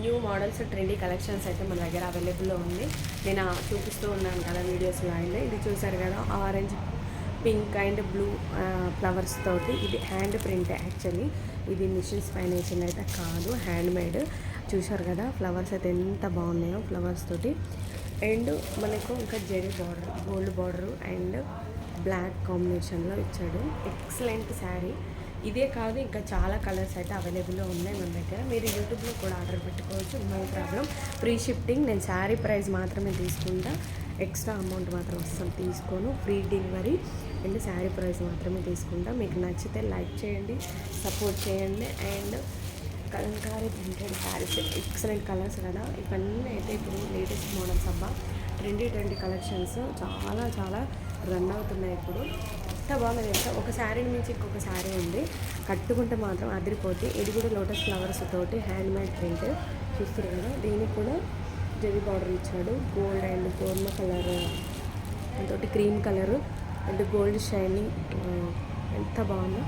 New models trendy collections అయితే మన దగ్గర అవైలబుల్లో ఉంది. నేను చూపిస్తూ ఉన్నాను కదా వీడియోస్లో అయితే. ఇది చూసారు కదా, orange, pink and blue flowers తోటి. ఇది హ్యాండ్ ప్రింట్ యాక్చువల్లీ. ఇది మిషన్స్ పైన వేసింది అయితే కాదు, హ్యాండ్ మేడ్. చూసారు కదా ఫ్లవర్స్ అయితే ఎంత బాగున్నాయో ఫ్లవర్స్ తోటి. అండ్ మనకు ఇంకా zari border, gold border and black కాంబినేషన్లో ఇచ్చాడు. ఎక్సలెంట్ శారీ. ఇదే కాదు, ఇంకా చాలా కలర్స్ అయితే అవైలబుల్లో ఉన్నాయి మన దగ్గర. మీరు యూట్యూబ్లో కూడా ఆర్డర్ పెట్టుకోవచ్చు, నో ప్రాబ్లం. Free shifting. నేను శారీ ప్రైస్ మాత్రమే తీసుకుంటా, ఎక్స్ట్రా అమౌంట్ మాత్రం అస్సలు తీసుకోను. Free delivery and sari price మాత్రమే తీసుకుంటా. మీకు నచ్చితే లైక్ చేయండి, సపోర్ట్ చేయండి. And Kalamkari printed saris excellent colours కదా. ఇవన్నీ అయితే ఇప్పుడు లేటెస్ట్ మోడల్స్ అబ్బా. ట్రెండీ కలెక్షన్స్ చాలా చాలా రన్ అవుతున్నాయి ఇప్పుడు. ఎంత బాగుంది తెలుసా. ఒక శారీని మించి ఇంకొక శారీ ఉంది, కట్టుకుంటే మాత్రం అదిరిపోతే. ఇది కూడా లోటస్ ఫ్లవర్స్ తోటి హ్యాండ్ మేడ్ ప్రింట్. చూస్తారు కదా, దీనికి కూడా జెరీ బార్డర్ ఇచ్చాడు. గోల్డ్ అండ్ గోల్మ కలర్ తోటి cream colour and gold shining. ఎంత బాగుందో.